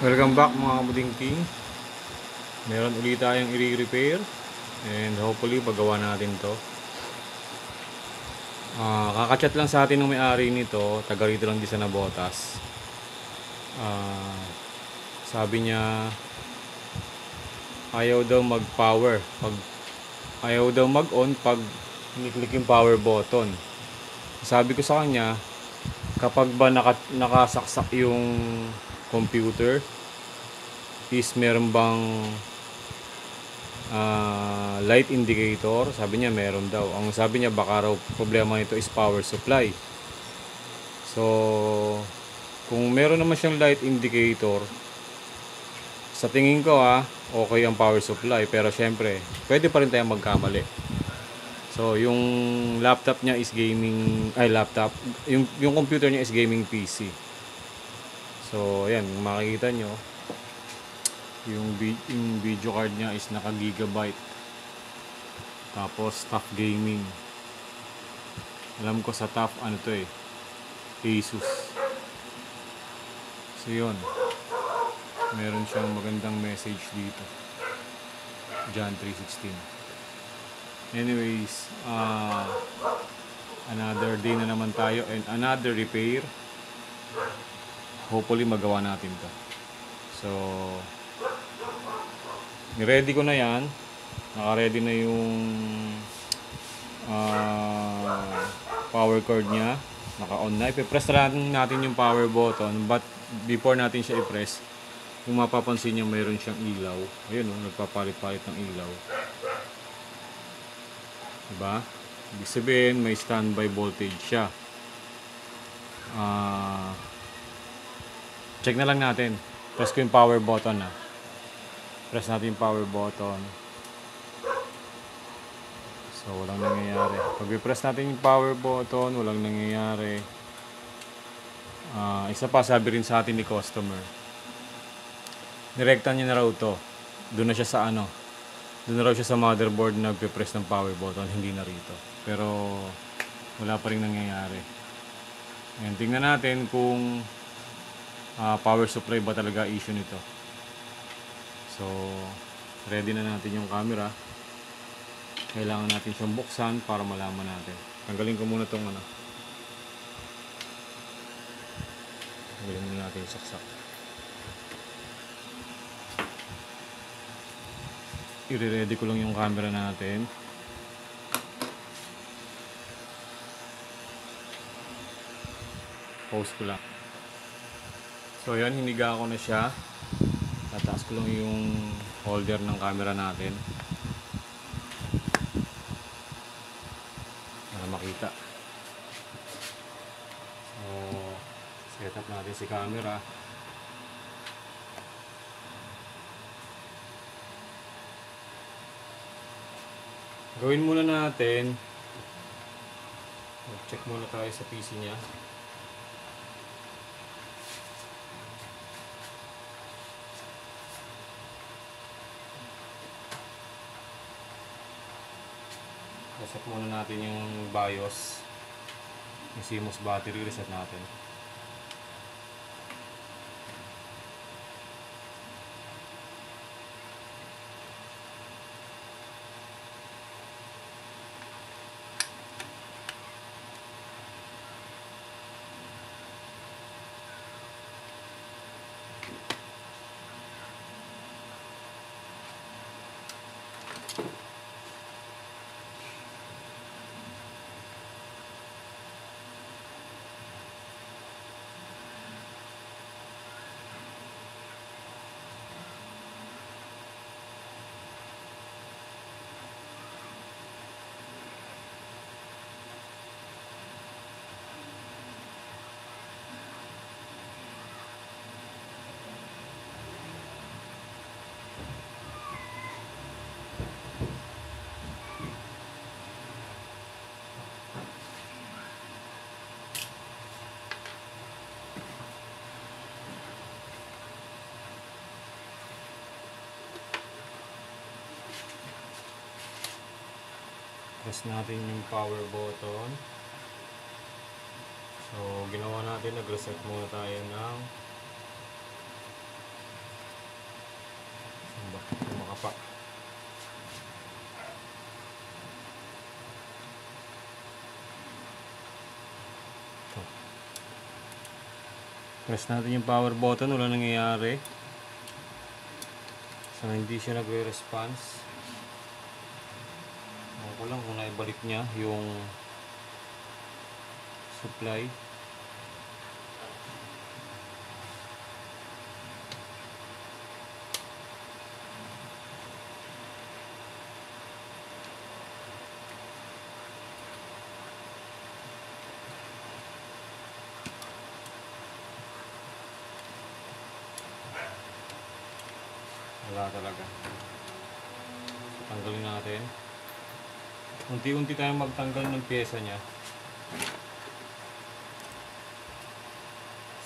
Welcome back mga kabudingking. Meron ulit tayong i-repair and hopefully pagawa natin to. Kakachat lang sa atin ng may-ari nito, taga rito lang din sa Nabotas. Sabi niya ayaw daw mag-power, ayaw daw mag-on pag kiniklik yung power button. Sabi ko sa kanya, kapag ba nakasaksak yung computer, is meron bang light indicator? Sabi niya meron daw. Ang sabi niya baka raw problema nito is power supply. So kung meron naman siyang light indicator, sa tingin ko okay ang power supply, pero syempre pwede pa rin tayong magkamali. So yung laptop niya is gaming, yung computer niya is gaming PC. So ayan, makikita nyo yung video card niya is naka gigabyte, tapos TUF gaming. Alam ko sa TUF Asus. So yun, meron siyang magandang message dito, John 3:16. Anyways, another day na naman tayo and another repair. Hopefully magawa natin to. So ni-ready ko na yan. Naka-ready na yung power cord nya. Naka-on na. Ipe-press lang natin yung power button, but before natin siya i-press, kung mapapansin nyo, mayroon siyang ilaw. Ayun nagpapalit-palit ng ilaw. Diba? Ibig sabihin, may standby voltage siya. Check na lang natin. Press ko yung power button Press natin yung power button. So walang nangyayari. Pag i-press natin yung power button, walang nangyayari. Isa pa, sabi rin sa atin ni customer, nirekta niya na raw to. Doon na siya sa doon na raw siya sa motherboard na nagpe-press ng power button, hindi na rito. Pero wala pa rin nangyayari. Ngayon, tingnan natin kung power supply ba talaga issue nito. So ready na natin yung camera. Kailangan natin siyang buksan para malaman natin. Tanggalin ko muna tong tanggalin muna natin yung saksak. I-ready ko lang yung camera natin. Pause ko lang. So yan, hiniga ko na siya. Tataas ko lang yung holder ng camera natin para makita. So set up natin si camera. Gawin muna natin, check muna tayo sa PC niya. Reset muna natin yung BIOS, yung CMOS battery, reset natin. Press natin yung power button. So ginawa natin, nag-reset muna tayo ng sapa. Press natin yung power button, wala nangyayari. So hindi siya nagre-response. Ewan ko lang kung naibalik niya yung supply. Wala talaga. So, tanggalin natin. Unti-unti tayong magtanggal ng pyesa niya.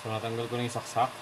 So natanggal ko na yung saksak.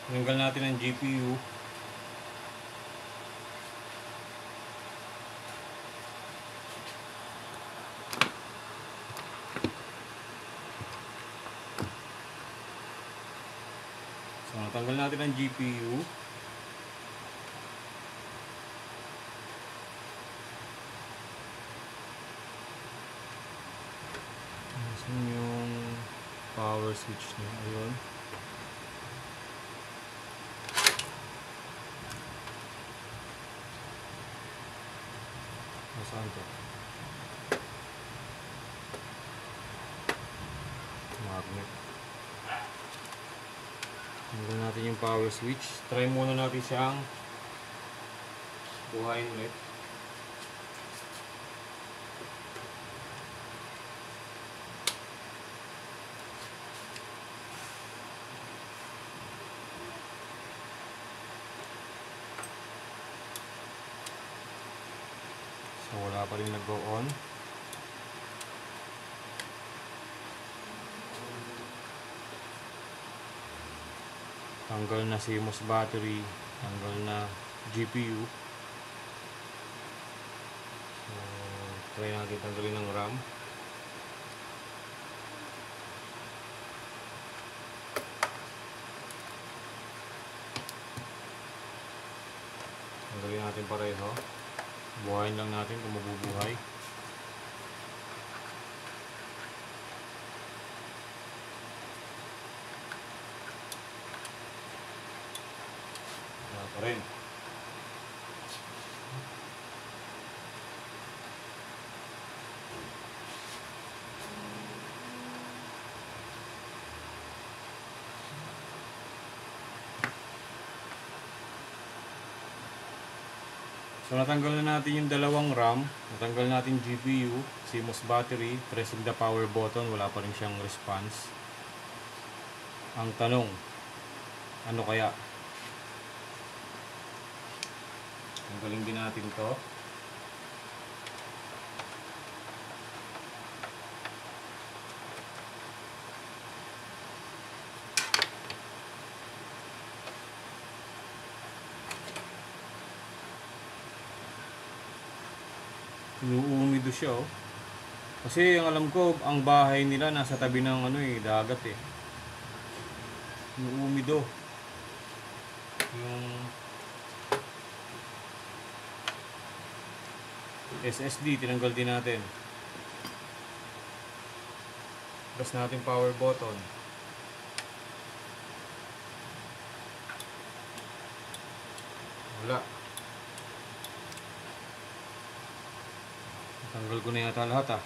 Tinanggal natin ang GPU. So natanggal natin ang GPU. Saan yung power switch niya? Ayun. Nasaan to? Magnet. Tanggal natin yung power switch. Try muna natin siyang buhayin ulit. So wala pa rin nag-go on. Tanggal na CMOS battery, tanggal na GPU. So try natin tanggalin ng RAM. Tanggalin natin pareho. Buhayin lang natin kung mabubuhay. Wala pa rin. So natanggal na natin yung dalawang RAM, natanggal natin GPU, CMOS battery, pressing the power button, wala pa rin siyang response. Ang tanong, ano kaya? Tanggalin din natin to. Inuumido siya oh. Kasi ang alam ko, ang bahay nila nasa tabi ng dagat eh. Inuumido. Yung SSD tinanggal din natin. Press natin power button. Wala. Tanggal ko na yata lahat ah.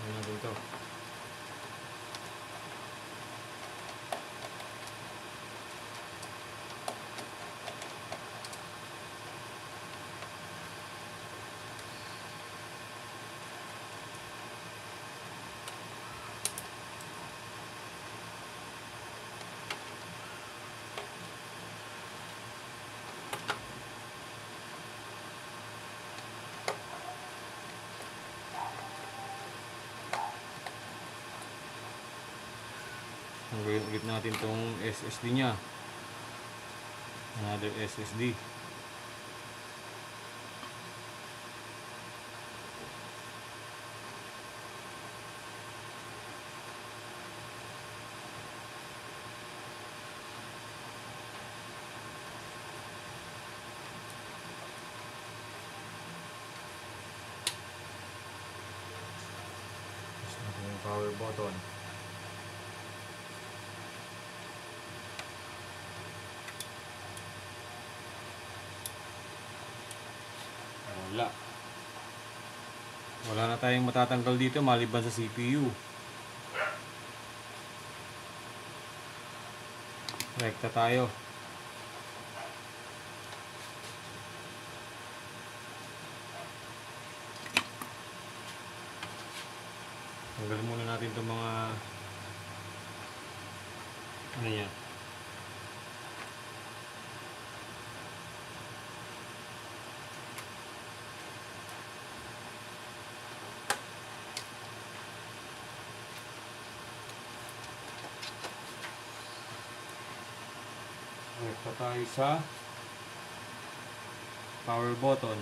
Ayan natin ito. Tanggalin ulit natin tong SSD nya. Another SSD. Tapos natin yung power button. Wala na tayong matatanggal dito maliban sa CPU. Rekta tayo. Tanggalin muna natin itong mga ano yan. Rekta tayo sa power button.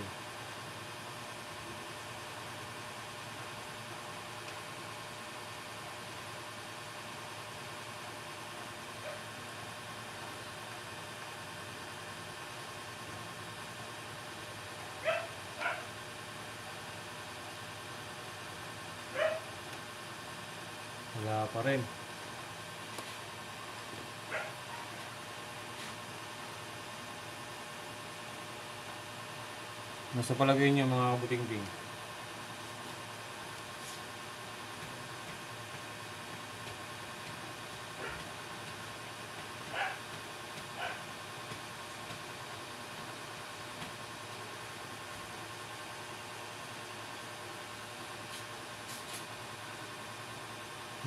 Wala pa rin. Nasa palagay niyo mga kabuting-ting.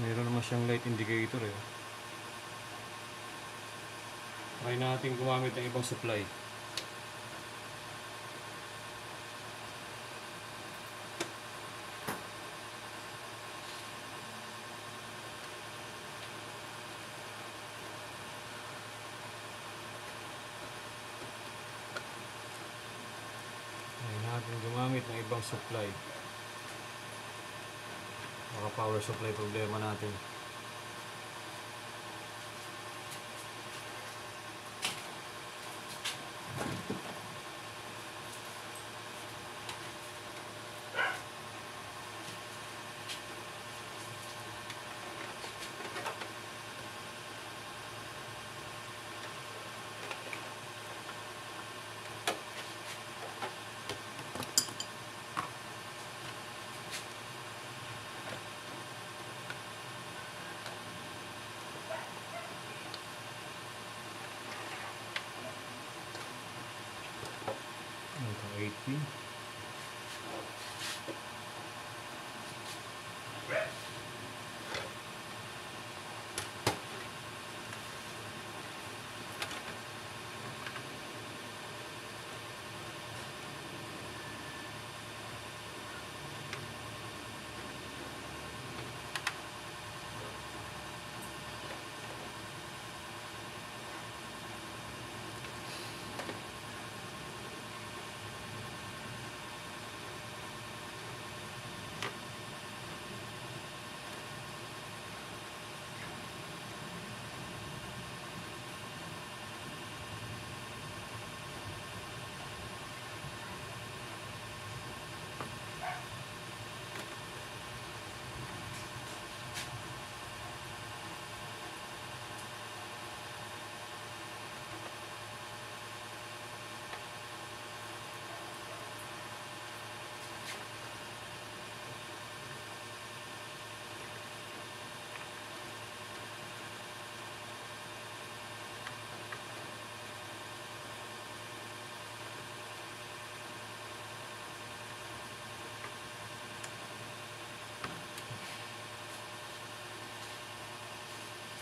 Mayroon naman siyang light indicator eh. Try natin gumamit ng ibang supply. Try natin gumamit ng ibang supply. Baka power supply problema natin. Ito 80.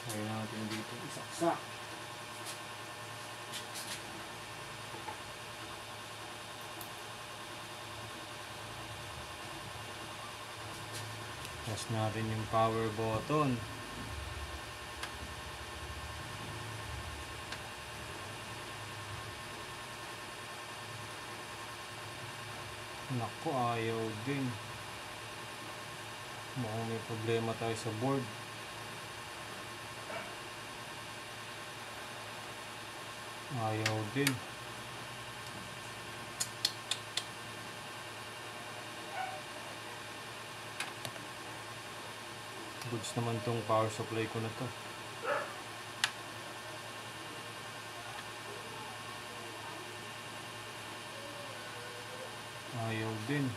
Kaya natin dito isaksak. Press natin yung power button. Naku, ayaw din. Mukhang may problema tayo sa board. Ayaw din. Goods naman tong power supply ko na to. Ayaw din.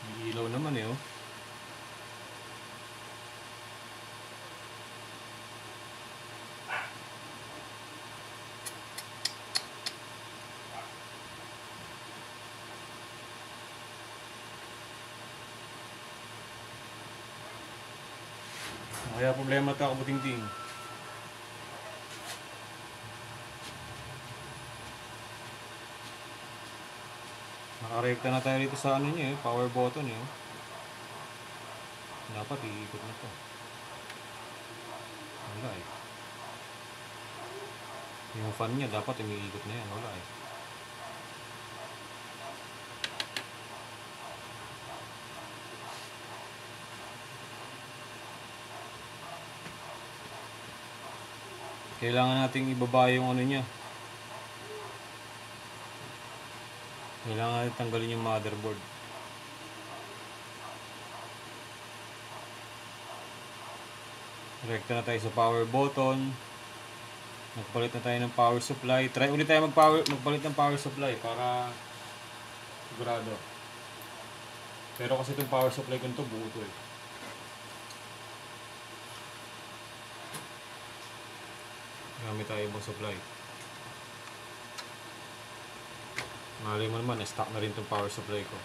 May ilaw naman eh, oh. Kaya problema ito, kabuting-ting. Nakarekta na tayo dito sa ano niya, power button eh. Dapat iikot na to. Wala eh. Yung fan niya dapat umiikot na yan. Wala eh. Kailangan nating ibaba yung ano niya. Kailangan natin tanggalin yung motherboard. Rekta na tayo sa power button. Magpalit na tayo ng power supply. Try ulit tayo magpalit ng power supply para sigurado. Pero kasi itong power supply ko nito buo to eh. Gamit tayo ibang supply. Malay mo naman, na-stock na rin itong power supply ko.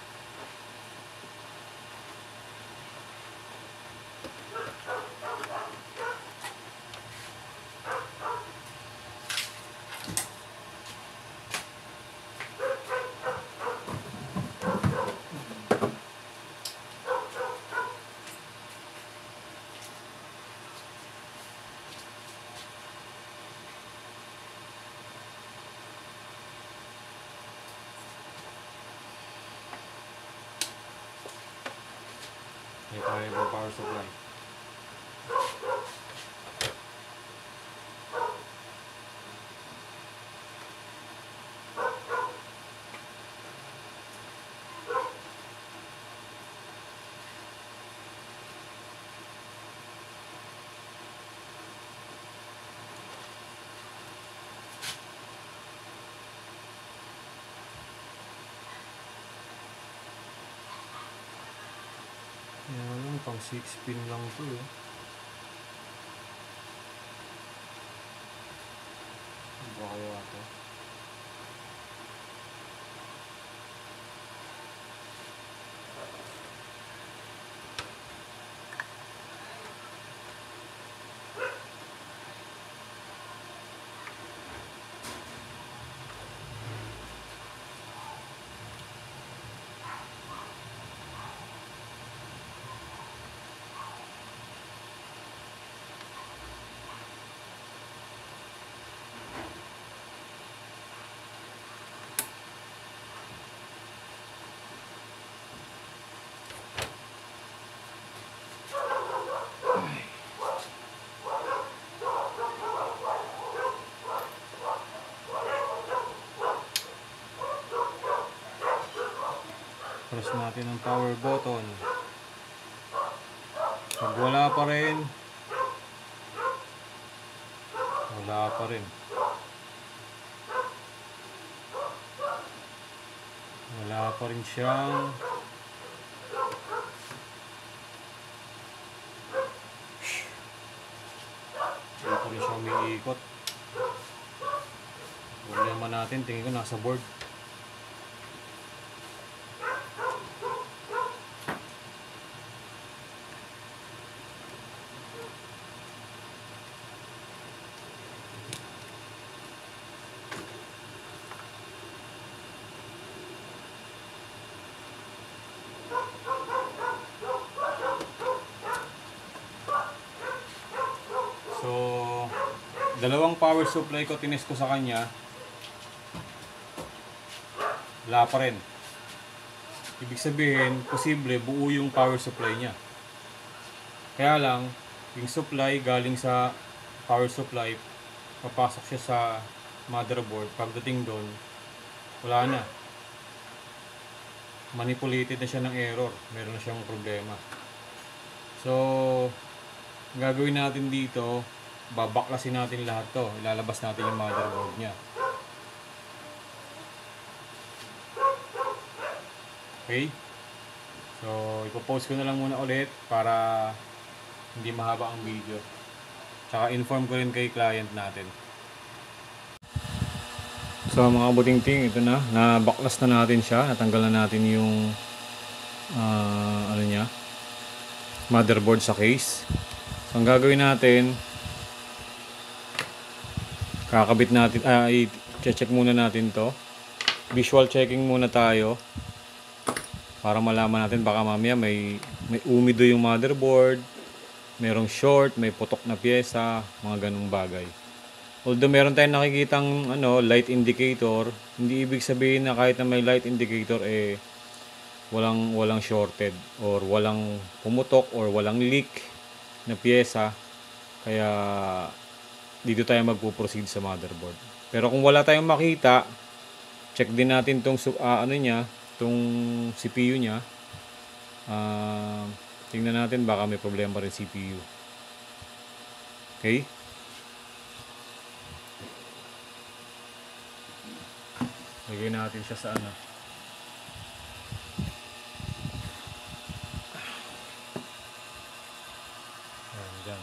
May tayo ibang power supply. Yan, pang 6 pin lang to eh. Ba kaya ito? Press natin ang power button. Pag wala pa rin, wala pa rin. Wala pa rin siyang wala pa rin siyang umiikot. Problema natin, tingin ko nasa board. Dalawang power supply ko tinest ko sa kanya, wala pa rin. Ibig sabihin, posible buo yung power supply niya. Kaya lang, yung supply galing sa power supply, papasok siya sa motherboard. Pagdating doon, wala na. Manipulated na siya ng error. Meron na siyang problema. So, ang gagawin natin dito, babaklasin natin lahat to. Ilalabas natin yung motherboard niya. Okay? So, ipopost ko na lang muna ulit para hindi mahaba ang video. Tsaka inform ko rin kay client natin. So mga kabuting-ting, ito na. Nabaklas na natin siya. Natanggal na natin yung ano niya, motherboard sa case. So ang gagawin natin, kakabit natin, i-check muna natin to. Visual checking muna tayo. Para malaman natin, baka mamaya may umido yung motherboard, merong short, may putok na pyesa, mga ganung bagay. Although meron tayong nakikitang light indicator, hindi ibig sabihin na kahit na may light indicator walang shorted or walang pumutok or walang leak na pyesa. Kaya dito tayo magpo-proceed sa motherboard. Pero kung wala tayong makita, check din natin tong itong CPU niya. Tingnan natin, baka may problema rin CPU. Okay? Lagyan natin siya sa ayan, dyan.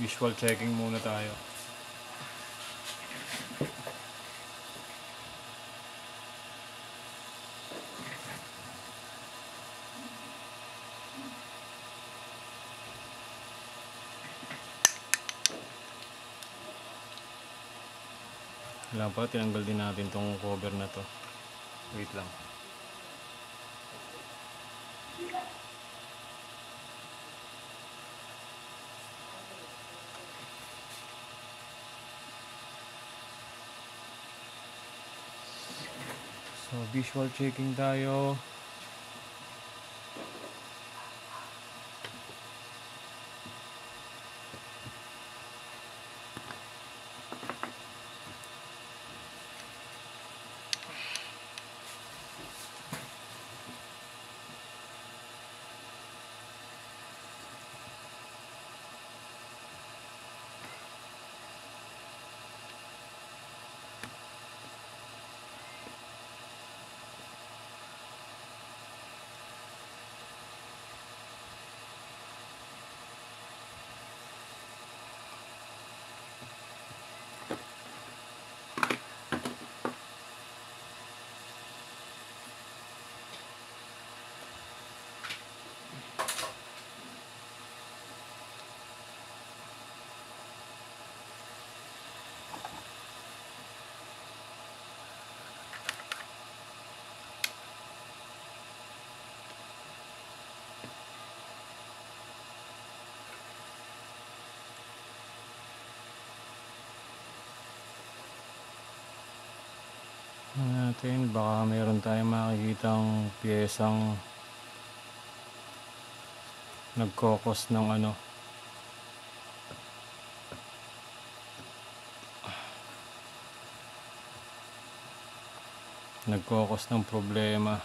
Visual checking muna tayo. Wala pa, tinanggal din natin tong cover na to. Wait lang. So, visual checking tayo. Natin, baka mayroon tayong makikitang piyesang nagkokos ng nagkokos ng problema.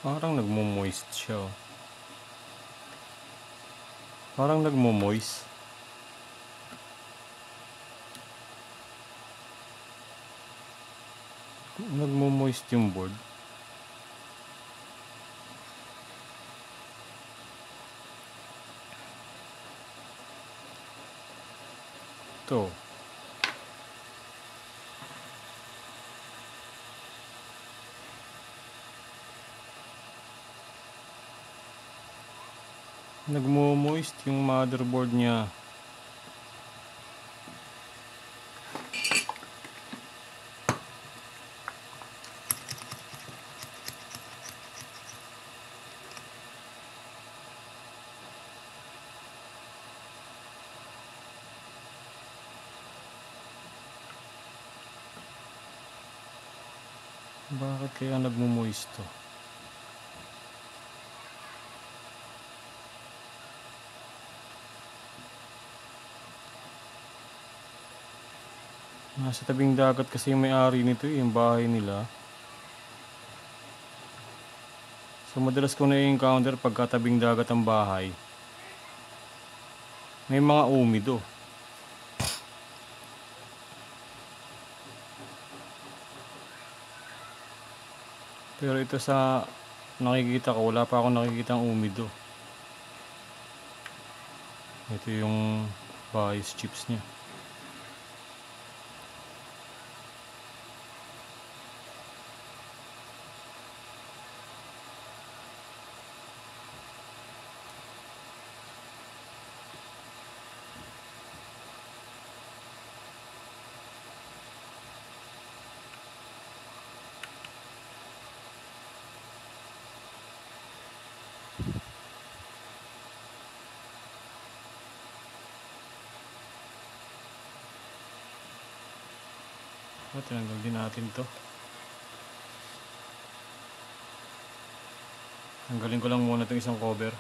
Parang nagmo-moist siya. Oh. Parang nagmo-moist. Nagmo-moist yung board. Ito. Nagmo-moist yung motherboard niya. Bakit kaya nagmo-moist to? Nasa tabing dagat kasi yung may-ari nito, yung bahay nila. So madalas ko na-encounter pagka tabing dagat ang bahay. May mga umido. Pero ito sa nakikita ko, wala pa akong nakikita ang umido. Ito yung bias chips niya. Tinanggal din natin to. Tanggalin ko lang muna itong isang cover.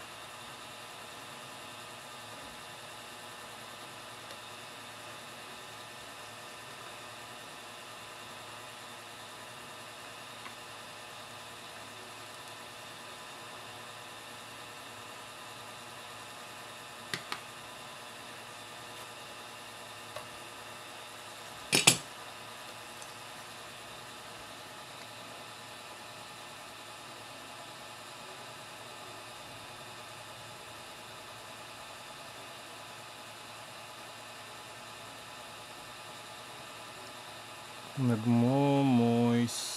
Nagmo-moist.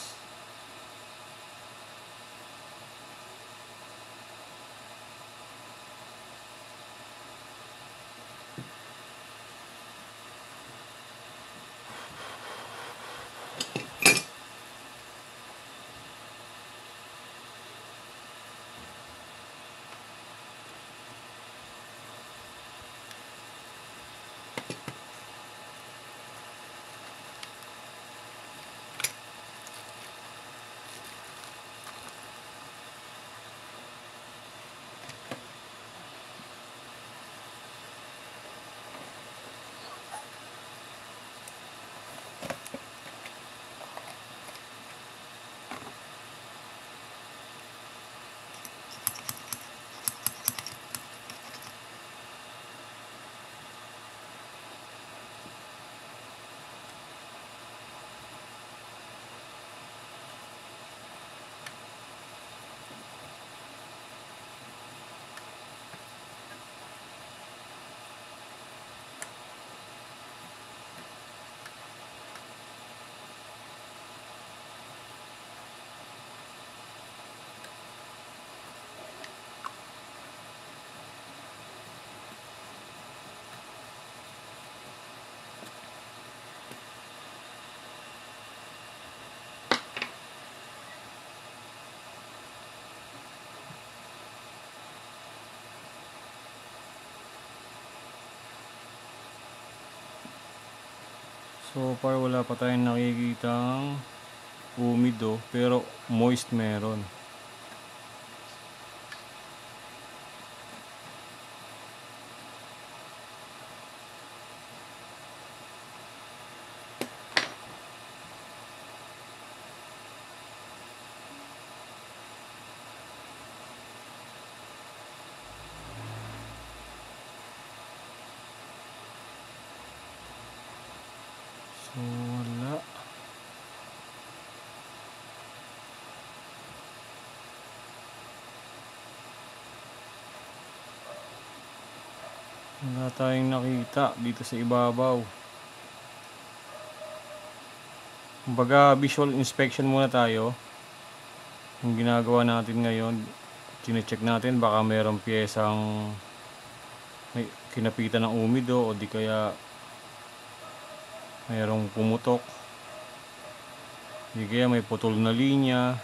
So far wala pa tayong nakikitang umido, pero moist meron. Wala tayong nakita dito sa ibabaw. Kumbaga visual inspection muna tayo. Yung ginagawa natin ngayon, chinecheck natin baka mayroong piyesang may kinapitan ng umido o di kaya mayroong pumutok, di kaya may putol na linya.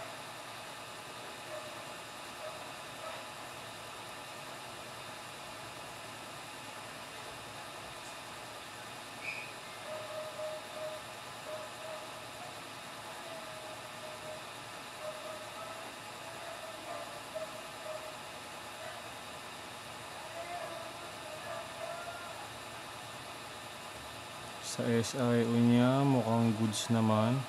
Sa SIO niya mukhang goods naman.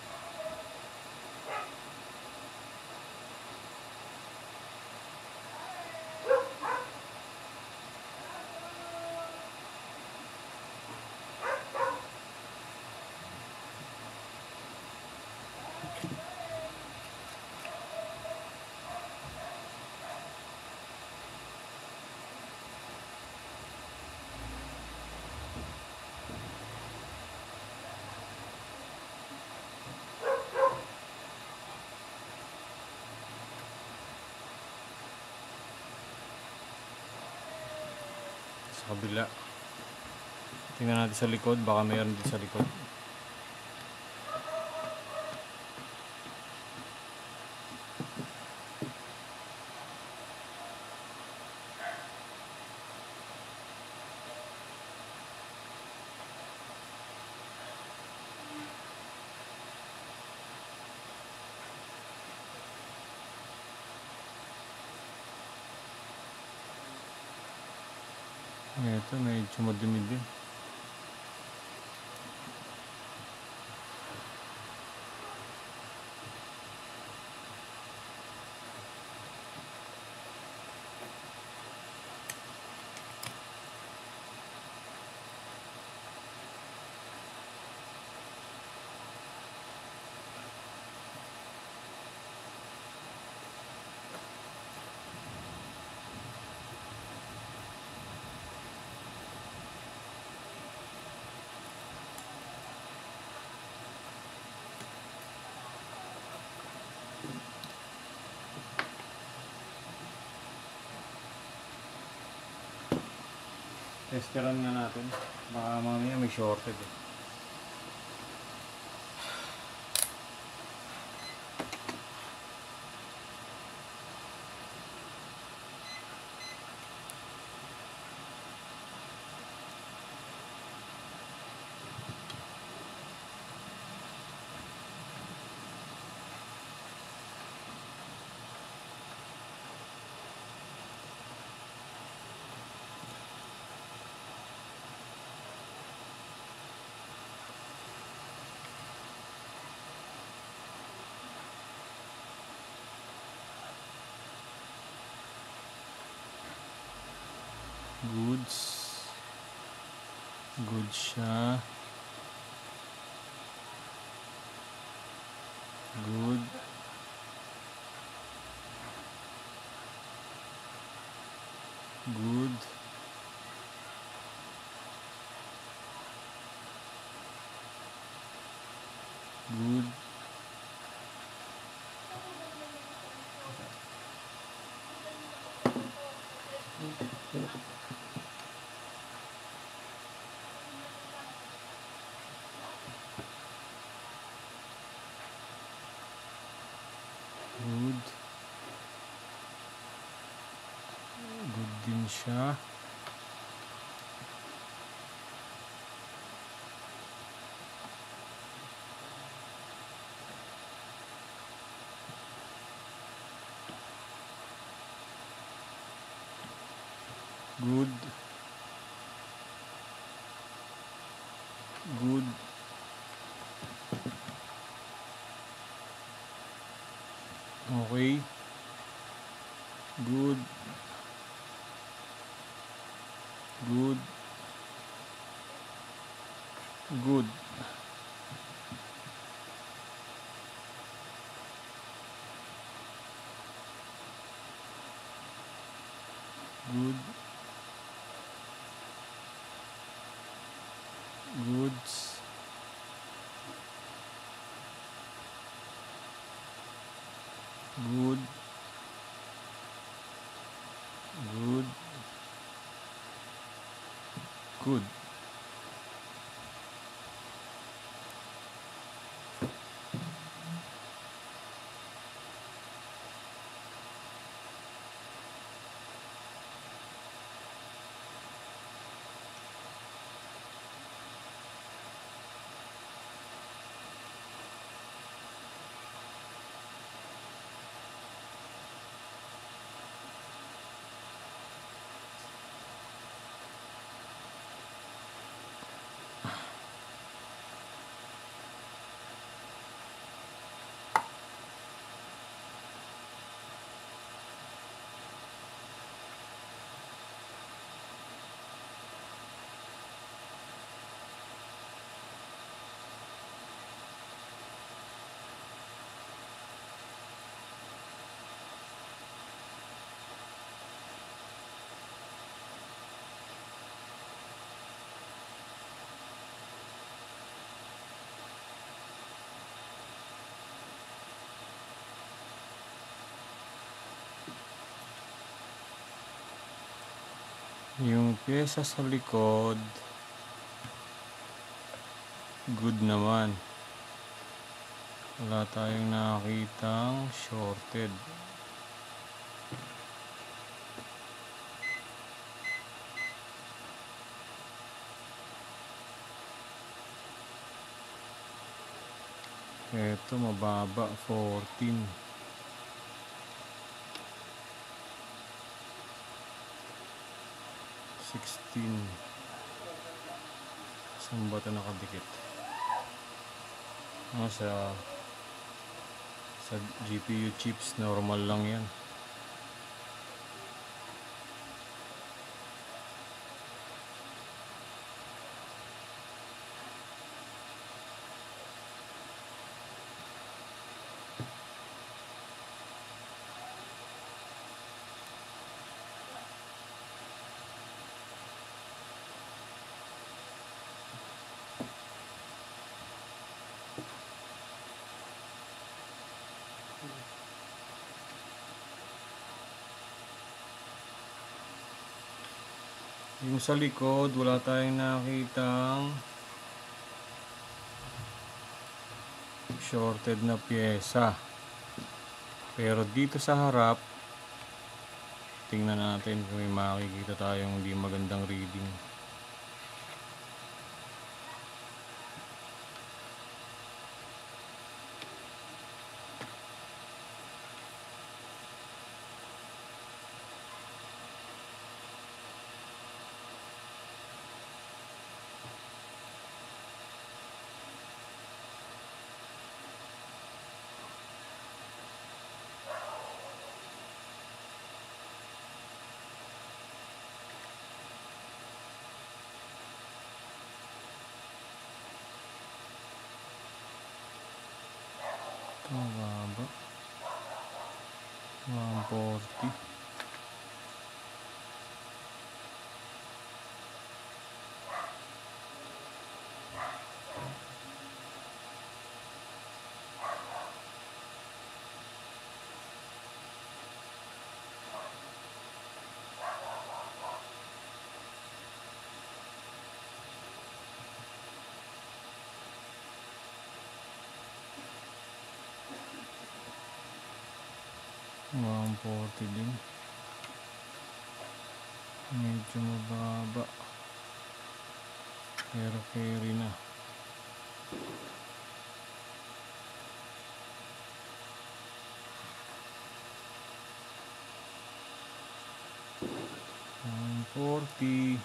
Sa kabila, tingnan natin sa likod, baka mayroon din sa likod. Ito, medyo madumi din. Testeran nga natin, baka mamaya may shorted eh. Goods. Good siya. Good. Good. Good. Good. Good din siya. Good. Good. Okay. Good. Good. Good. Good. Good. Good. Good. Yung pyesa sa likod, good naman. Wala tayong nakakitang shorted. Ito mababa, 14. 16. Saan ba ito nakadikit? Sa GPU chips, normal lang yan. Yung sa likod, wala tayong nakitang shorted na pyesa. Pero dito sa harap, tingnan natin kung may makikita tayong hindi magandang reading. Ito mababa, 140. Din. Medyo mababa. Pero carry na. $140.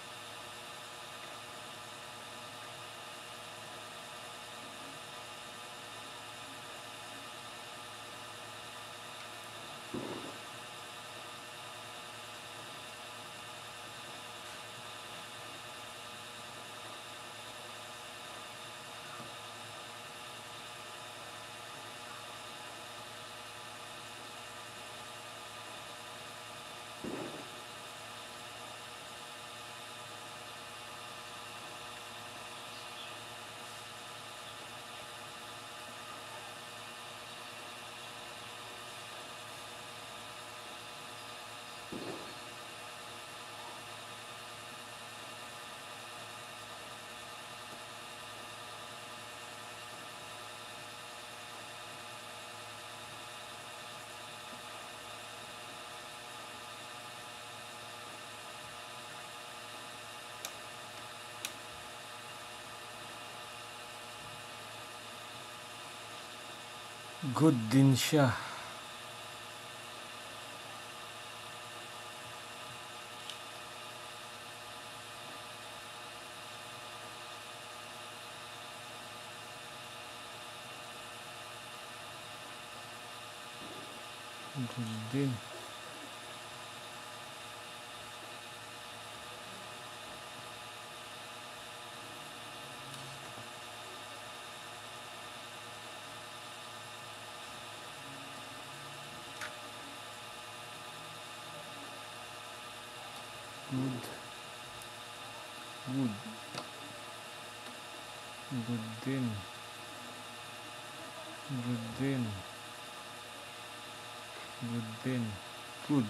Good din siya. Good din. Good. Good. Good din. Good din. Good din. Good.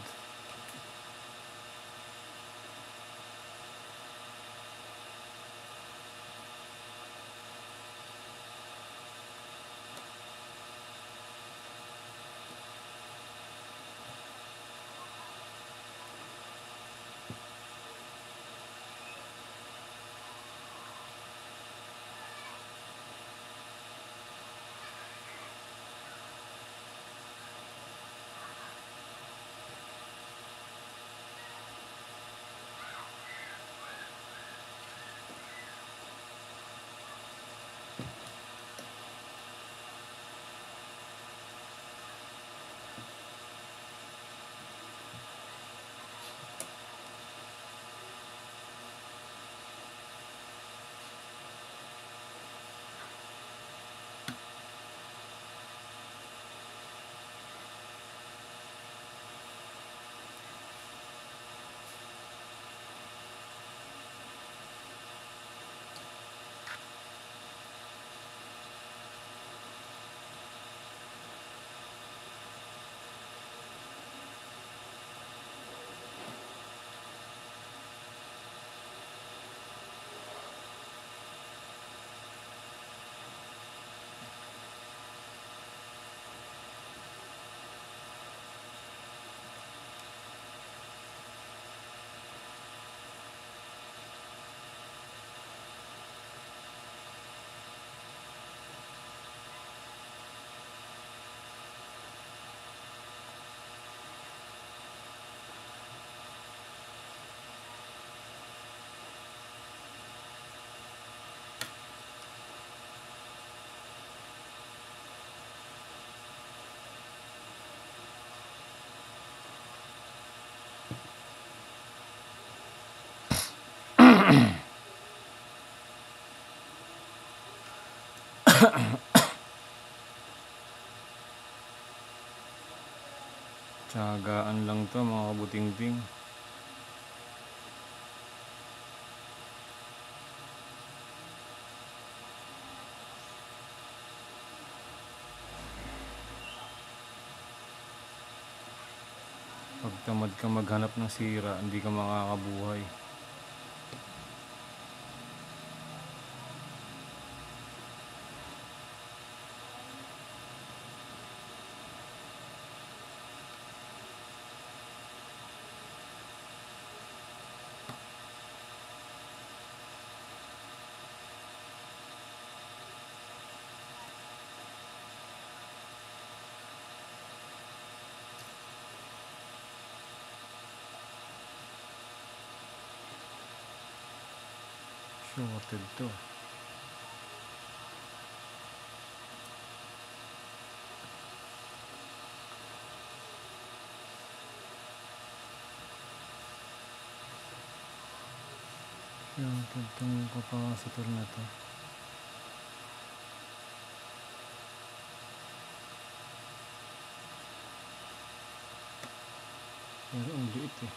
Tiyagaan lang to mga kabutingting. Pag tamad ka maghanap ng sira, hindi ka makakabuhay. Shorted to. Shorted tong capacitor na to. Pero ang liit eh.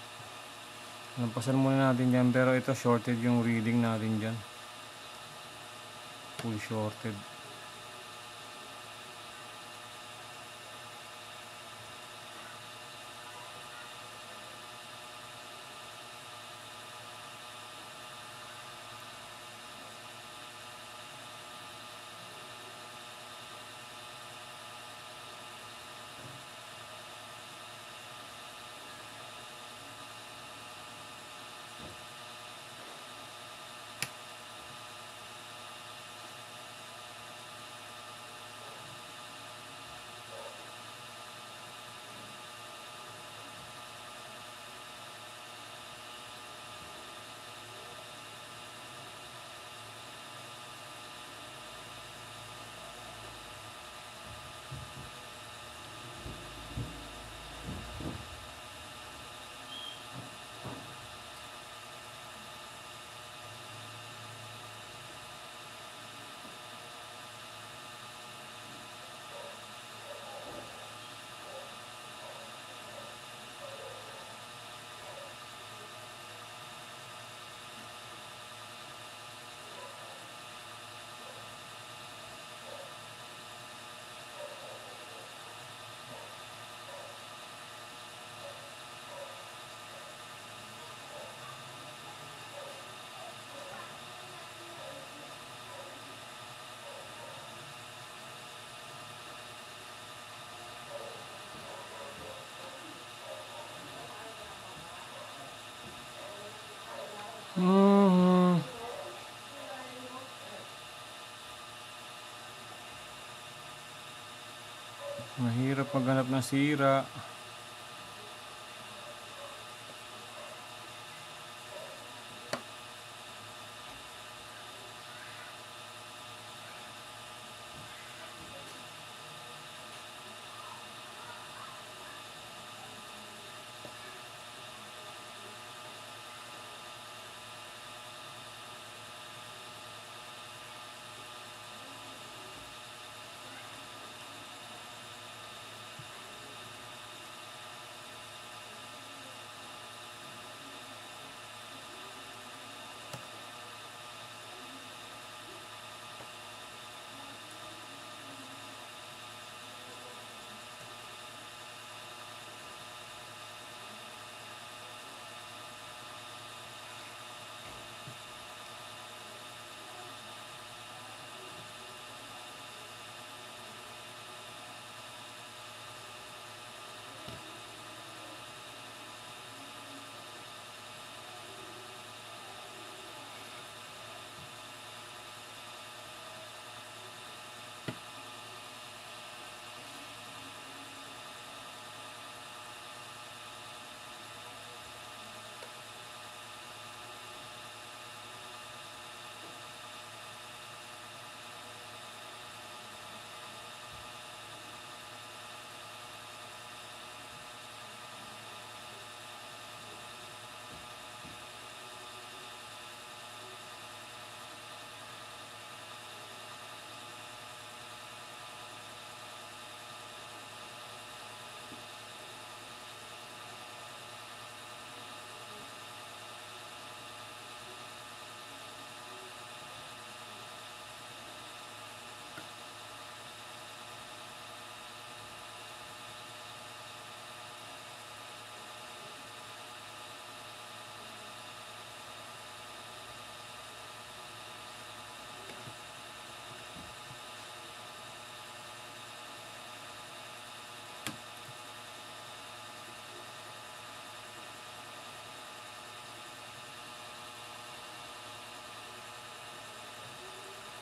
Lampasan muna natin dyan, pero ito shorted yung reading natin dyan. Full shorted. Mahirap maghanap ng sira.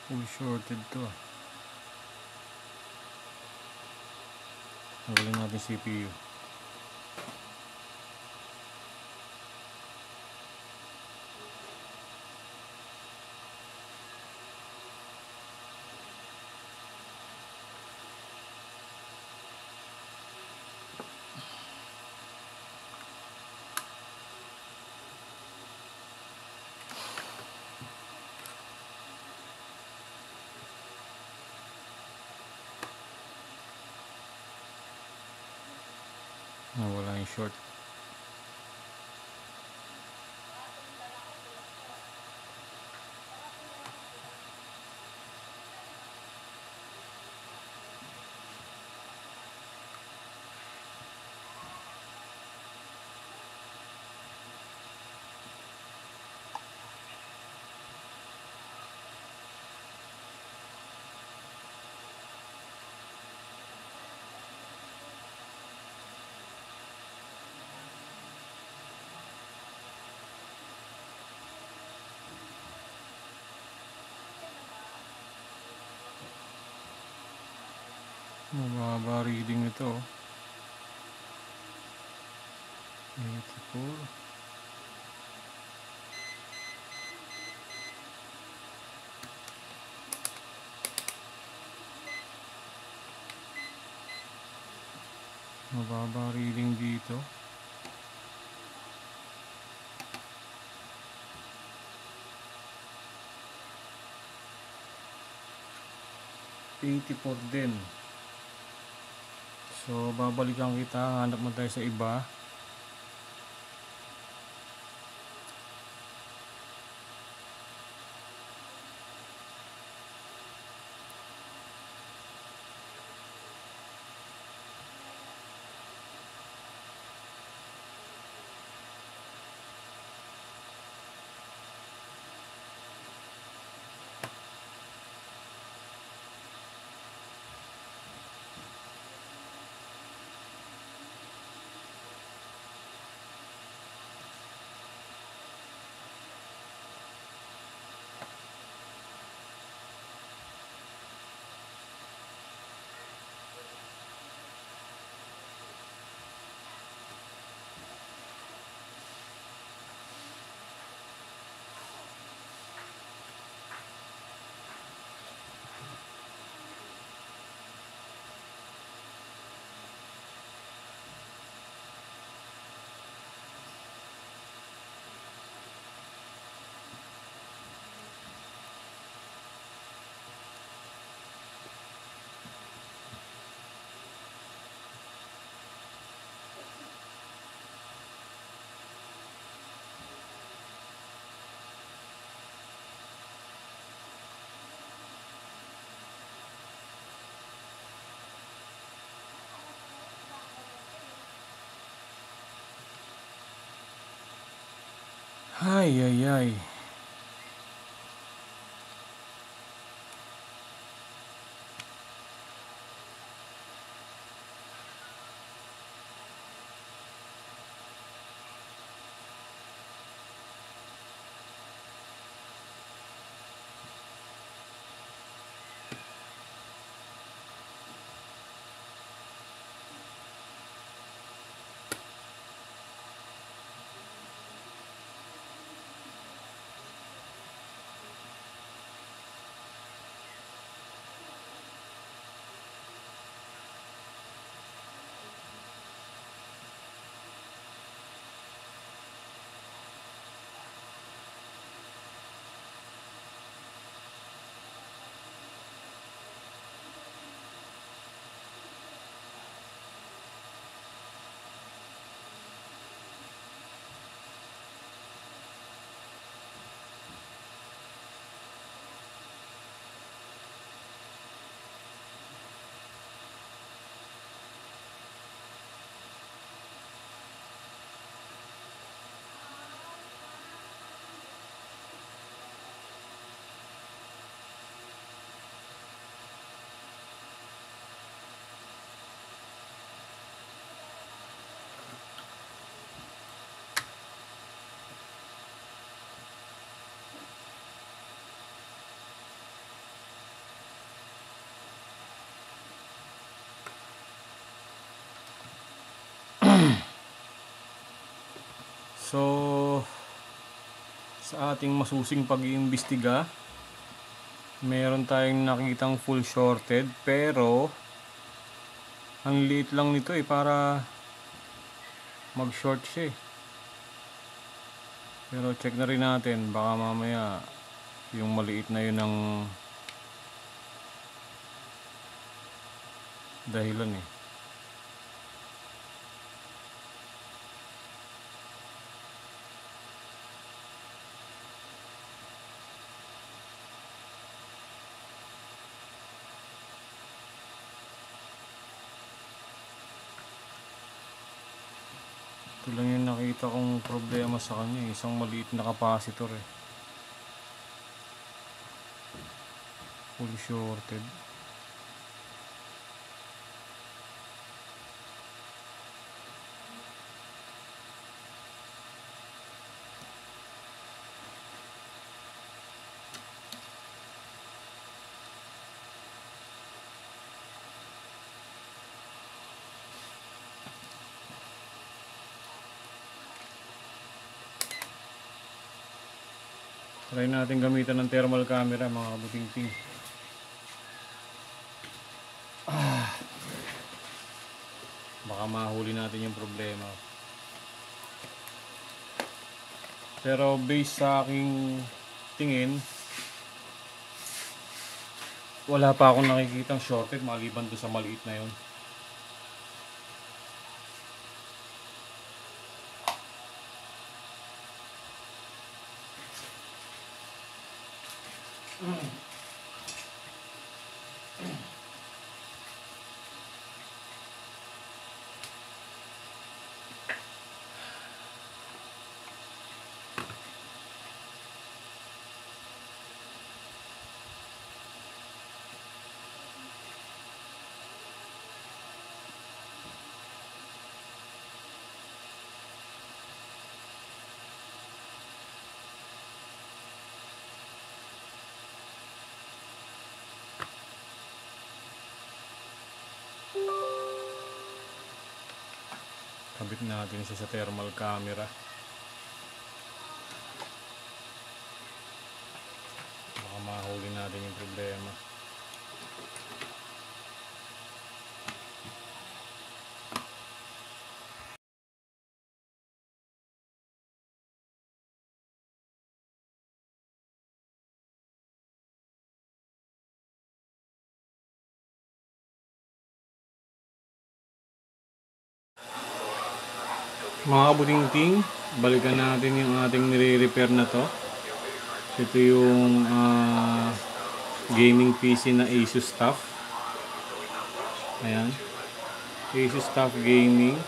Full shorted to. Tanggalin natin CPU. Nawala yung short. Mababa reading nito. 84. Mababa reading dito. $84 din. So babalikan kita, hanap mo tayo sa iba. Ay, ay, ay. So, sa ating masusing pag-iimbestiga, meron tayong nakitang full shorted, pero ang liit lang nito para mag-short siya eh. Pero check na rin natin, baka mamaya yung maliit na yun ang dahilan eh. Ito lang yung nakita kong problema sa kanya, isang maliit na capacitor eh. Full shorted. Try natin gamitan ng thermal camera mga kabuting-ting. Baka mahuli natin yung problema. Pero based sa aking tingin, wala pa akong nakikitang shorted maliban doon sa maliit na yun. Kabit natin siya sa thermal camera. Baka mahuli natin yung problema. Mga kabuting-ting, balikan natin yung ating nire-repair na to. Ito yung gaming PC na Asus TUF. Ayan, Asus TUF Gaming.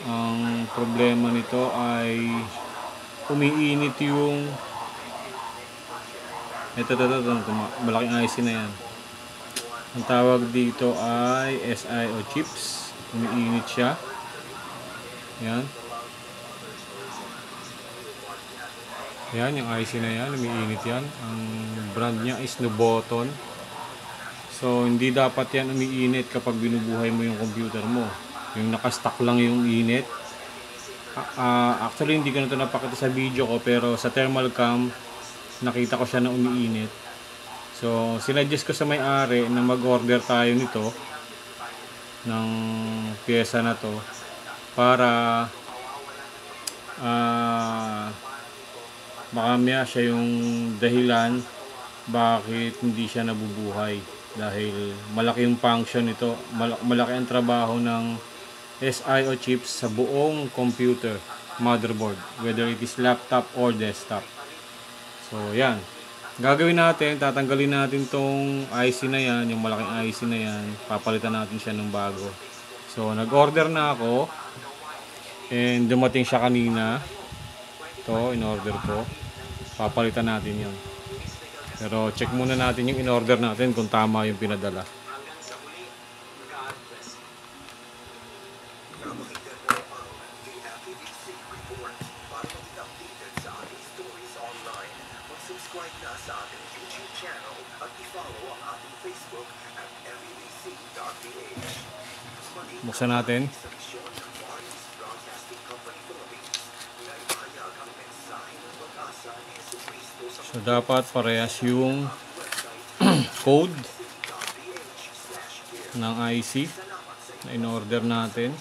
Ang problema nito ay umiinit yung ito, malaking IC na yan. Ang tawag dito ay SIO chips. Umiinit siya. Yan. Yan, yung IC na yan, umiinit yan. Ang brand niya is Nuvoton. So, hindi dapat yan umiinit kapag binubuhay mo yung computer mo. Yung nakastock lang yung init. Actually, hindi ko na ito napakita sa video ko, pero sa thermal cam, nakita ko siya na umiinit. So, sinuggest ko sa may-ari na mag-order tayo nito ng pyesa na to para baka maya siya yung dahilan bakit hindi siya nabubuhay, dahil malaki yung function nito, malaki ang trabaho ng SIO chips sa buong computer motherboard, whether it is laptop or desktop. So yan, gagawin natin, tatanggalin natin tong IC na yan, yung malaking IC na yan, papalitan natin siya ng bago. So nag-order na ako and dumating siya kanina. Ito, in-order ko. Papalitan natin yun. Pero check muna natin yung in-order natin kung tama yung pinadala. Subscribe na sa ating YouTube channel at i-follow ang ating Facebook at MEBC.ph. Buksan natin. So dapat parehas yung code ng IC na in-order natin.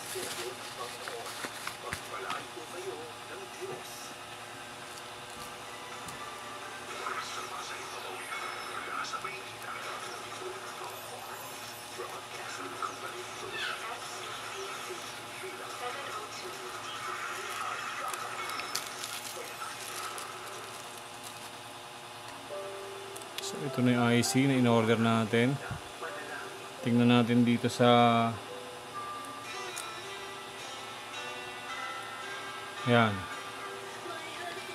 So ito na yung IC na in-order natin. Tingnan natin dito sa yan.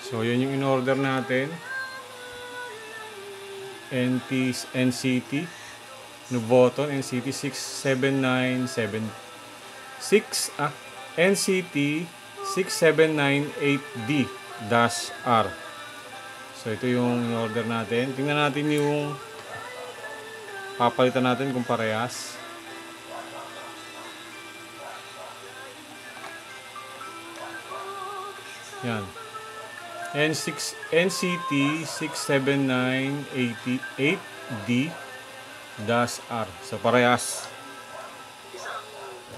So yun yung in-order natin. NCT Nuvoton NCT 6797 NCT 6798D-R. So ito yung in-order natin. Tingnan natin yung papalitan natin kung parehas. Yan. NCT 67988D-R. So parehas.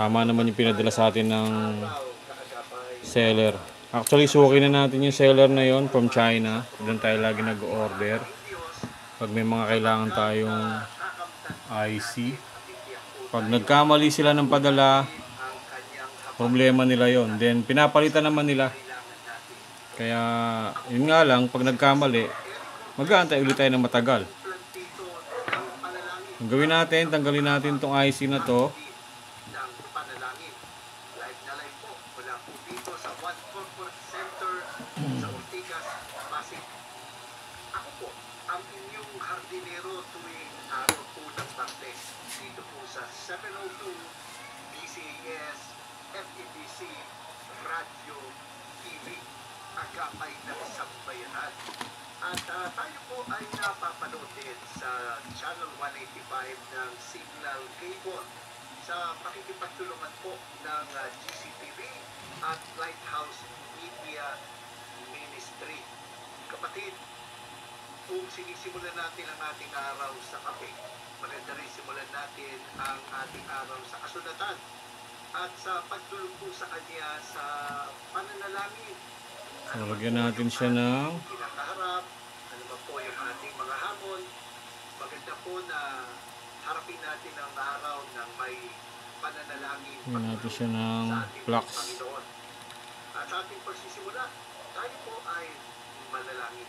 Tama naman yung pinadala sa atin ng seller. Actually, suki na natin yung seller na yon from China. Doon tayo lagi nag-order pag may mga kailangan tayong IC. Pag nagkamali sila ng padala, problema nila yon. Then pinapalitan naman nila. Kaya yun nga lang, pag nagkamali, mag-aantay ulit tayo ng matagal. Ang gawin natin, tanggalin natin itong IC na to. Ako po, ang inyong hardinero tuwing araw po ng Martes dito po sa 702 DCAS FEBC Radio TV, Agapay ng Sambayanan. At tayo po ay napapanood din sa Channel 185 ng Signal Cable sa pakikipagtulungan po ng GCTV at Lighthouse Media Ministry. Kapatid, kung sinisimulan natin ang ating araw sa kape, maganda rin simulan natin ang ating araw sa kasulatan at sa pagtulog po sa Kanya sa pananalangin. So, lagyan natin siya ng kinakaharap, ano ba po yung ating mga hamon. Maganda po na harapin natin ang araw ng may pananalangin. lagyan natin siya ng flux. At sa ating pagsisimula, tayo po ay manalangin.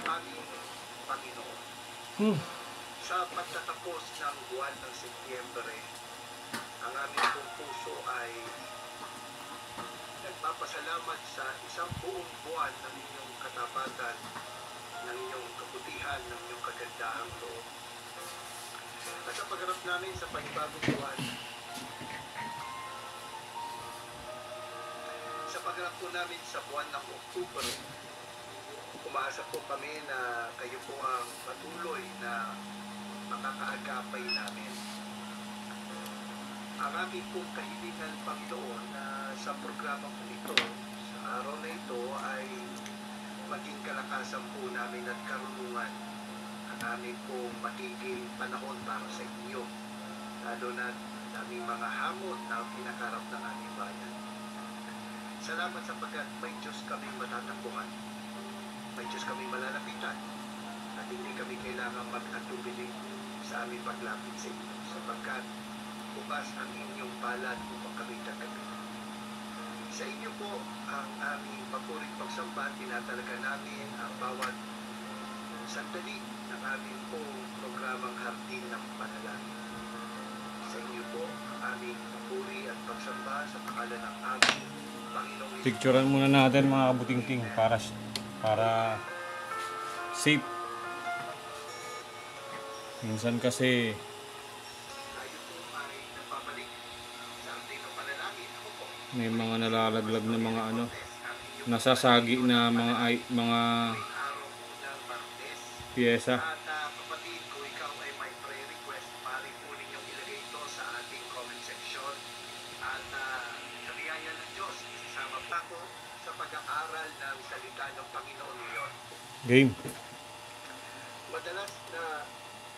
Aming Panginoon, Sa pagtatapos ng buwan ng Setyembre, ang aming pong puso ay nagpapasalamat sa isang buong buwan ng inyong katapatan, ng inyong kabutihan, ng inyong kagandahang loob. At sa pagharap namin sa panibagong buwan, sa pagharap po namin sa buwan ng Oktubre, umaasa po kami na kayo po ang patuloy na makakaagapay namin. Ang aming pong kahilingan, Panginoon, na sa programa po ito, sa araw na ito ay maging kalakasan po namin at karunungan ang aming pong magiging panahon para sa inyo, lalo na aming mga hamon na pinakarap ng aming bayan. Salamat sapagkat may Diyos kami matatakbuhan, may Diyos kami malalapitan, at hindi kami kailangan mag-atubili sa aming paglapit sa inyo, sapagkat bukas ang inyong palad upang kami tanggapin. Sa inyo po ang aming papuring pagsamba, tinatalaga namin ang bawat sandali ng aming pong programang Hardin ng Panalangin. Sa inyo po ang aming papuri at pagsamba sa pangalan ng aming Panginoong Hesus. Picturean muna natin mga kabutingting para safe. Minsan kasi Tayo po ay nagpapalik sa Hardin ng Panalangin. Ako po, may mga nalalaglag na mga ang inyong nasasagi na mga araw po ng Martes. piyesa. At kapatid, kung ikaw ay may prayer request, maaari po ninyong ilagay ito sa ating comment section. At sa biyaya ng Diyos, isasama pa ko sa pag-aaral ng salita ng Panginoon ngayon. Game. Madalas na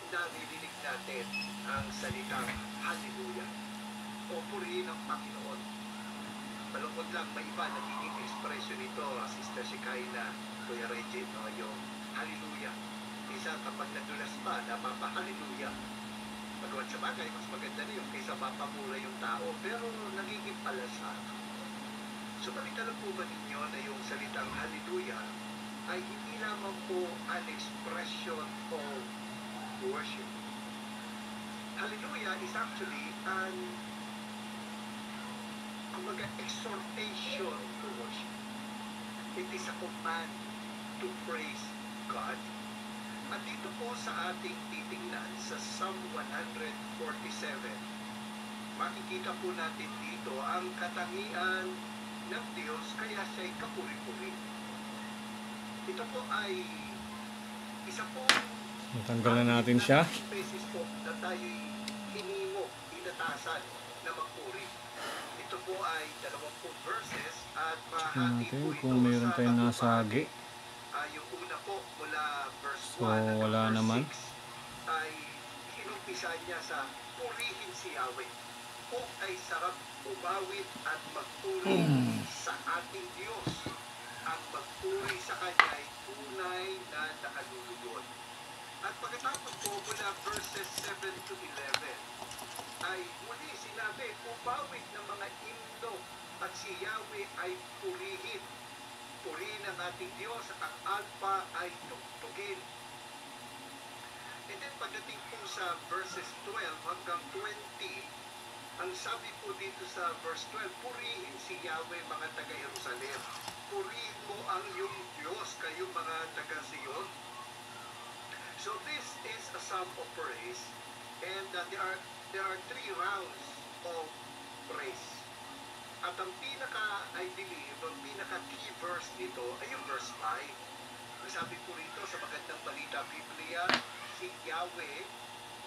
naririnig natin ang salitang Hallelujah o purihin ng Panginoon. Malungkot lang, may iba nagiging ekspresyon nito, Sister Shekinah, Kuya Reggie, no, yung Hallelujah. Isa kapag nadulas pa, napapa-Hallelujah. Pagawad sa bagay, mas maganda na yung kaysa mapamura yung tao, pero nagiging palasa. Subalit alam po ba ninyo na yung salitang Hallelujah ay hindi lamang po an expression of worship. Hallelujah is actually an exhortation to worship. It is a command to praise God. At dito po sa ating titingnan sa Psalm 147, makikita po natin dito ang katangian ng Diyos kaya siya'y kapuri-puri. Ito po ay isa po Natanggal na natin siya. beses po na tayo'y hinimo, inatasan na magpuri. Ito po ay 20 verses at mahati Natin po ito kung mayroon sa tayong tatlong nasagi. bahagi. Yung una po mula verse So, 1 hanggang wala verse naman. 6 ay inumpisa niya sa purihin si Yahweh. O ay sarap umawit at magpuri sa ating Diyos. Ang magpuri sa Kanya ay tunay na nakalulugod. At pagkatapos po mula verses 7 to 11 ay muli sinabi, umawit ng mga himno at si Yahweh ay purihin. Purihin ang ating Diyos at ang alpa ay tugtugin. And then pagdating po sa verses 12 hanggang 20, ang sabi po dito sa verse 12, purihin si Yahweh mga taga-Jerusalem. Purihin mo ang iyong Diyos, kayo mga taga-Sion. So this is a psalm of praise, and there are 3 rounds of praise. At ang I believe, ang pinaka-key verse nito ay yung verse 5. Sabi po rito sa magandang balita Biblia, si Yahweh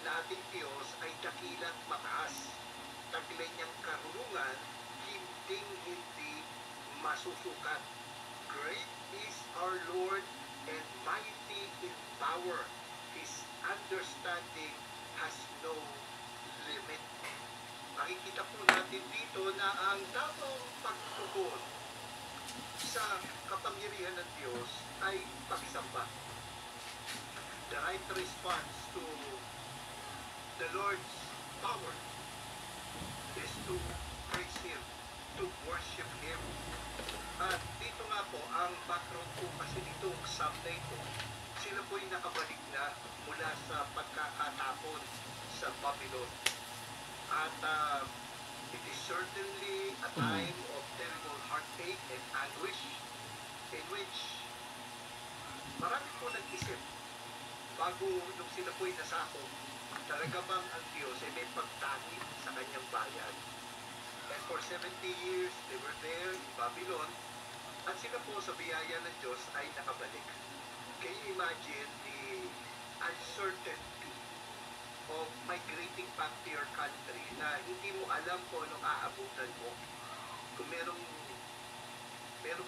na ating Diyos ay dakilat mataas. Taglay niyang karunungan, hindi masusukat. Great is our Lord and mighty in power. His understanding has no limit. Makikita po natin dito na ang tamang pagtugon sa kapangyarihan ng Diyos ay pagsamba. The right response to the Lord's power is to praise Him, to worship Him. At dito nga po, ang background po kasi nitong psalm na ito, sila po'y nakabalik na mula sa pagkakataon tinatapon sa Babylon. At it is certainly a time of terrible heartache and anguish in which marami po nag-isip bago nung sila po'y nasakop, talaga bang ang Diyos ay may pagtangi sa kanyang bayan? And for 70 years, they were there in Babylon, at sila po sa biyaya ng Diyos ay nakabalik. Can you imagine the uncertainty of migrating back to your country na hindi mo alam kung anong aabutan mo? Kung meron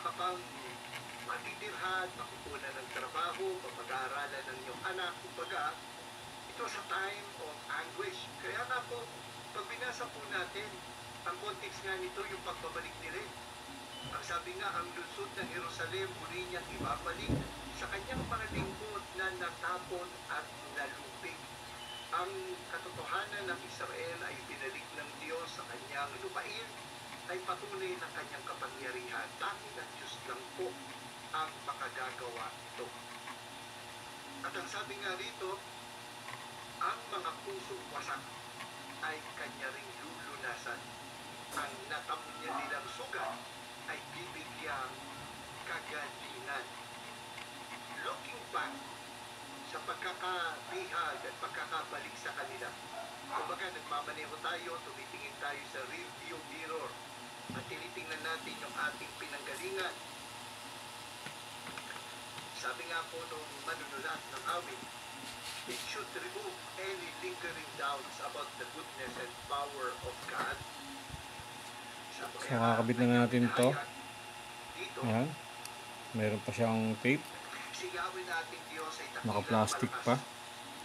ka pang matitirhan, makukunan ng trabaho, mapag-aaralan ng iyong anak, kumbaga, it was a time of anguish. Kaya nga po, pag binasa po natin, ang context nga nito yung pagbabalik nila. Ang sabi nga, ang lungsod ng Jerusalem muli niyang ibabalik sa kanyang mga lingkod na natapon at nalupig. Ang katotohanan ng Israel ay binalik ng Diyos sa kanyang lupain, ay patunay ng kanyang kapangyarihan. Tanging ang Diyos lang po ang makagagawa ito. At ang sabi nga rito, ang mga pusong wasak ay kanya ring lulunasan. Ang natamo niya nilang sugat ay bibigyang kagalingan. Looking back sa pagkakabihag at pagkakabalik sa kanila, kumbaga nagmamaneho tayo, tumitingin tayo sa rear view mirror at tinitingnan natin yung ating pinanggalingan. Sabi nga po nung manunulat ng awit, it should remove any lingering doubts about the goodness and power of God. So, kakabit na natin to. Ayan. Meron pa siyang tape. Naka-plastic pa.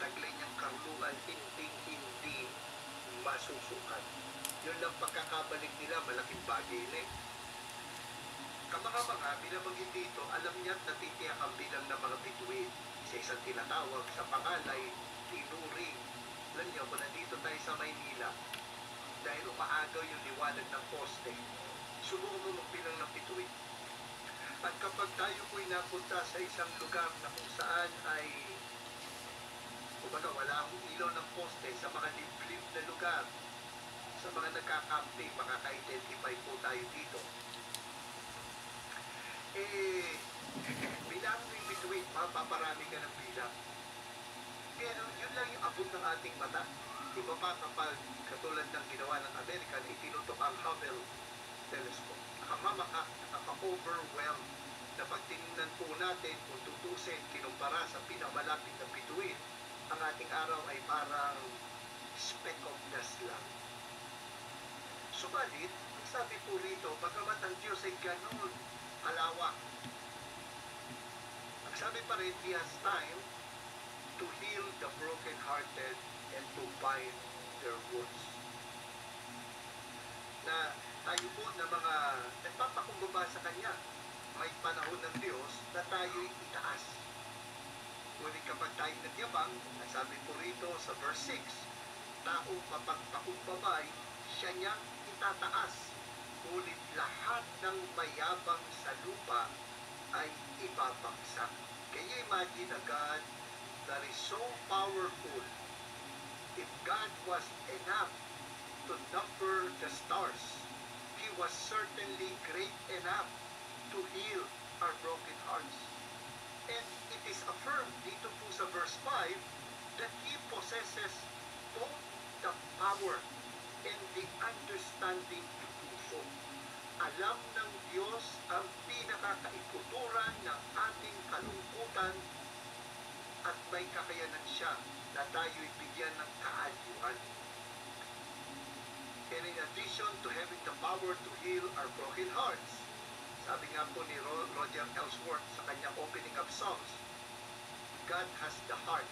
Taglay niyang karunungan, hindi masusukat. Yun lang pagkakabalik nila, malaking bagay na eh. Kamanga-manga, binabanggit dito, alam niya't natitiyak ang bilang ng mga bituin sa isang tinatawag sa pangalay, tinuring. Alam niyo, kung nandito tayo sa Maynila, dahil umaagaw yung liwanag ng poste, subukan mo magbilang ng bituin. At kapag tayo po'y napunta sa isang lugar na kung saan ay, kumbaga wala akong ilaw ng poste, sa mga liblib na lugar, sa mga nagkakamping, makaka-identify po tayo dito. Bilang mo yung bituin, mapaparami ka ng bilang. Pero yun lang yung abot ng ating mata. Iba pa kapag katulad ng ginawa ng Amerika na itinutok ang Hubble telescope. Nakaka-overwhelm na pag tinignan po natin kung tutusin, kinumpara sa pinakamalapit na bituin, ang ating araw ay parang speck of dust lang. Subalit, sabi po rito, bagamat ang Diyos ay ganun kalawak, ang sabi pa rin, He has time to heal the broken-hearted and to bind their wounds. Na tayo po na mga nagpapakumbaba sa Kanya, may panahon ng Diyos na tayo'y itaas. Ngunit kapag tayo nagyabang, sabi po rito sa verse 6, tao mapagpakumbabay, siya niyang itataas. Ngunit lahat ng mayabang sa lupa ay ibabagsak. Can you imagine a God that is so powerful? If God was enough to number the stars, He was certainly great enough to heal our broken hearts. And it is affirmed dito po sa verse 5 that He possesses both the power and the understanding to do so. Alam ng Diyos ang pinakakaiputuran ng ating kalungkutan at may kakayanan siya na tayo'y bigyan ng kaayuhan. And in addition to having the power to heal our broken hearts, sabi nga po ni Roger Ellsworth sa kanyang opening of Psalms, God has the heart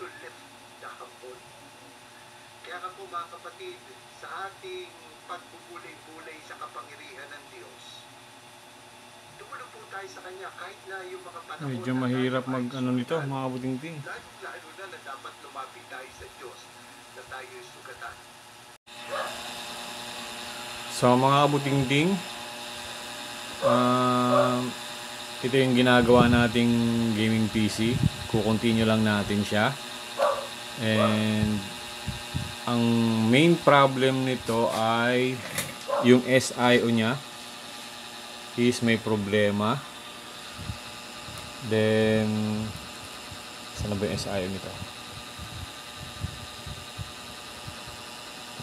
to lift the humble. Kaya nga po mga kapatid, sa ating pagbubulay-bulay sa kapangyarihan ng Diyos, tumulo po tayo sa Kanya kahit na yung mga panahon Medyo mahirap mag-ano nito, mga kabutingting. Lalo na dapat lumapit tayo sa Diyos na tayo'y sugatan. So mga kabutingting, ito yung ginagawa nating gaming PC. Kukontinue lang natin siya. And ang main problem nito ay yung SIO niya is may problema. Then saan na ba yung SIO nito?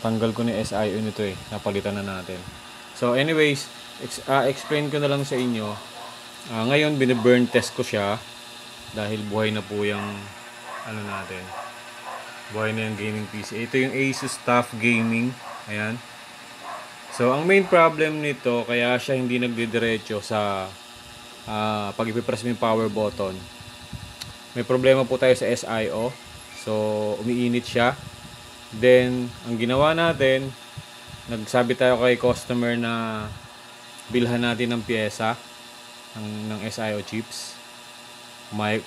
Tanggal ko na yung SIO nito eh. Napalitan na natin. So anyways, explain ko na lang sa inyo. Ngayon bine-burn test ko siya dahil buhay na po yung ano natin. Buhay na yung gaming PC. Ito yung Asus TUF Gaming. Ayan. So ang main problem nito kaya siya hindi nagdidiretso sa pag ipipress mo yung power button. May problema po tayo sa SIO. So umiinit siya. Then ang ginawa natin, nagsabi tayo kay customer na bilhan natin ng pyesa ng SIO chips.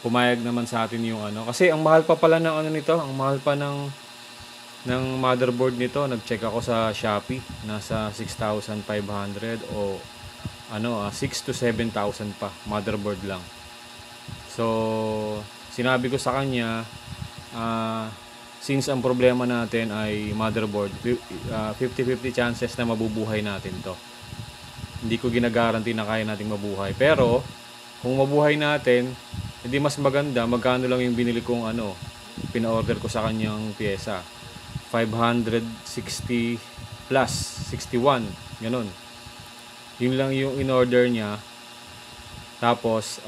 Pumayag naman sa atin yung ano. Kasi ang mahal pa pala ng ano nito. Ang mahal pa ng motherboard nito. Nag-check ako sa Shopee. Nasa 6,500 o ano 6 to 7,000 pa. Motherboard lang. So, sinabi ko sa kanya, since ang problema natin ay motherboard, 50-50 chances na mabubuhay natin to. Hindi ko ginagaranti na kaya nating mabuhay. Pero, kung mabuhay natin, hindi mas maganda, magkano lang yung binili kong ano, pina-order ko sa kanyang pyesa. 560 plus, 61, ganun. Yun lang yung in-order niya. Tapos,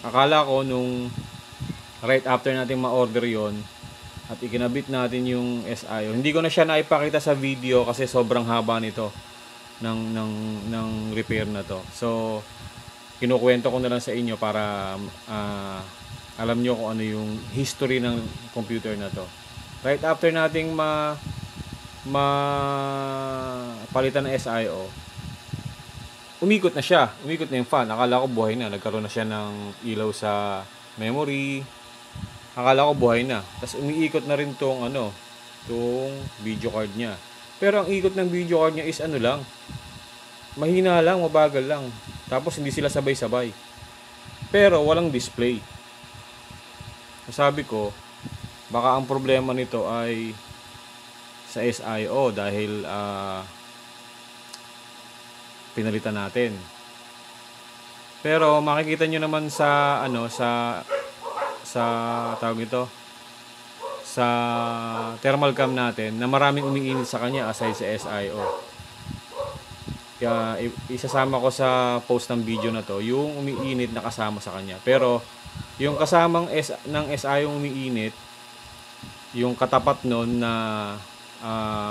akala ko nung right after natin ma-order yon at ikinabit natin yung SIO, hindi ko na siya naipakita sa video kasi sobrang haba nito ng repair na to. So, kinukwento ko na lang sa inyo para alam nyo kung ano yung history ng computer na to. Right after nating palitan ng SIO, umikot na siya. Umikot na yung fan. Akala ko buhay na. Nagkaroon na siya ng ilaw sa memory. Akala ko buhay na. Tapos umiikot na rin tong video card niya. Pero ang ikot ng video card niya is ano lang, mahina lang, mabagal lang. Tapos hindi sila sabay-sabay. Pero walang display. Sabi ko, baka ang problema nito ay sa SIO dahil pinalitan natin. Pero makikita nyo naman sa tawag ito, sa thermal cam natin na maraming umiinit sa kanya aside sa SIO. Kaya isasama ko sa post ng video na to yung umiinit na kasama sa kanya. Pero yung kasamang ng SI yung umiinit, yung katapat nun na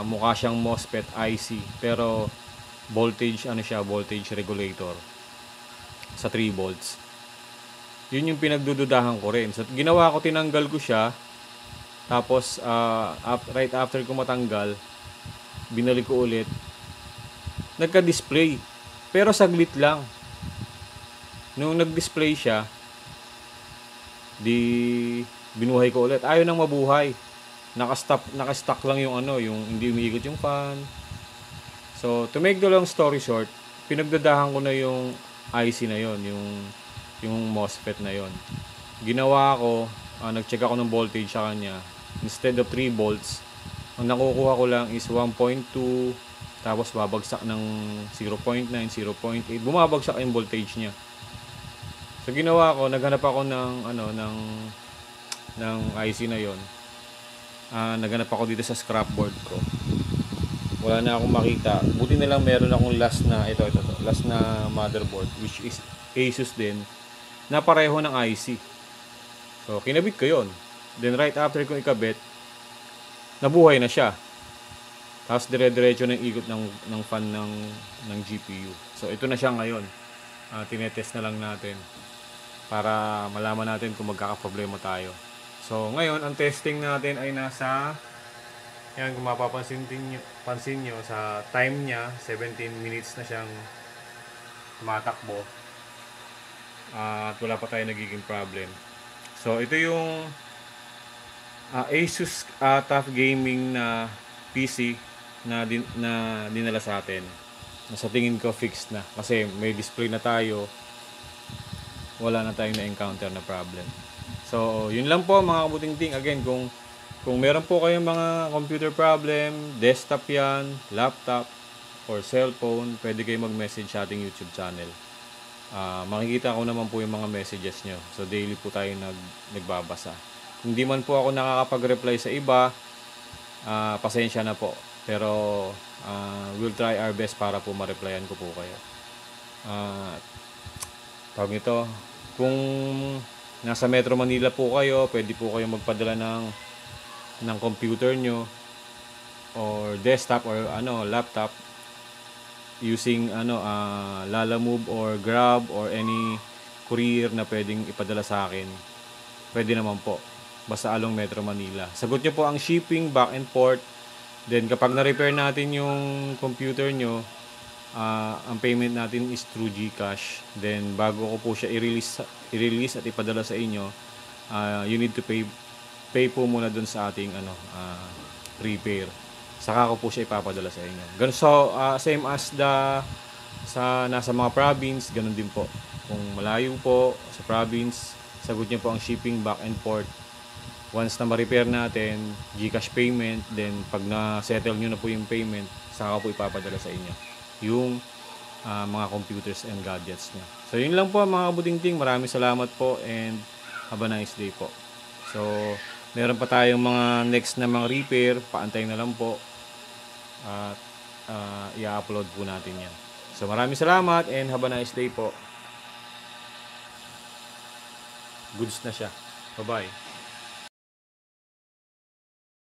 mukha siyang MOSFET IC pero voltage voltage regulator sa 3 volts. Yun yung pinagdududahan ko rin. So ginawa ko, tinanggal ko siya. Tapos right after ko matanggal, binalik ko ulit. Nagka-display. Pero saglit lang. Nung nag-display siya, di binuhay ko ulit. Ayaw nang mabuhay. Naka-stuck lang yung yung hindi umiikot yung fan. So, to make the long story short, pinagdadahan ko na yung IC na yon, yung MOSFET na yon. Ginawa ko, nag-check ako ng voltage sa kanya. Instead of 3 volts, ang nakukuha ko lang is 1.2. Tapos babagsak ng 0.9, 0.8. Bumabagsak yung voltage niya. So ginawa ko, naghanap ako ng IC na 'yon. Naghanap ako dito sa scrapboard ko. Wala na akong makita. Buti na lang meron akong last na motherboard which is Asus din na pareho ng IC. So kinabit ko 'yon. Then right after kong ikabit, nabuhay na siya. Tapos dire-diretso ng ikot ng fan ng GPU. So ito na siya ngayon. Tinetest na lang natin para malaman natin kung magkakaproblema tayo. So ngayon ang testing natin ay nasa, yan kung mapapansin nyo sa time niya, 17 minutes na siyang tumatakbo. At wala pa tayo nagiging problem. So ito yung Asus TUF Gaming na PC na dinala sa atin. Sa tingin ko fixed na kasi may display na tayo, wala na tayong na-encounter na problem. So, yun lang po mga kabuting-ting. Again, kung meron po kayong mga computer problem, desktop yan, laptop, or cellphone, pwede kayo mag-message sa ating YouTube channel. Makikita ko naman po yung mga messages nyo. So, daily po tayo nagbabasa. Kung di man po ako nakakapag-reply sa iba, pasensya na po. Pero, we'll try our best para po ma-replyan ko po kayo. Tawag nito, kung nasa Metro Manila po kayo, pwede po kayo magpadala ng computer nyo or desktop or laptop using Lalamove or Grab or any courier na pwedeng ipadala sa akin. Pwede naman po. Basta along Metro Manila. Sagot nyo po ang shipping, back and forth. Then kapag na-repair natin yung computer nyo, ang payment natin is through GCash. Then bago ko po siya i-release at ipadala sa inyo, you need to pay po muna dun sa ating repair. Saka ko po siya ipapadala sa inyo. Ganun, so same as sa nasa mga province, ganun din po. Kung malayo po sa province, sagot niyo po ang shipping, back and forth. Once na ma-repair natin, GCash payment, then pag na-settle nyo na po yung payment, saka po ipapadala sa inyo yung mga computers and gadgets nyo. So yun lang po mga kabuting-ting. Maraming salamat po and have a nice day po. So meron pa tayong mga next na mga repair, paantay na lang po at i-upload po natin yan. So maraming salamat and have a nice day po. Goods na siya. Bye bye.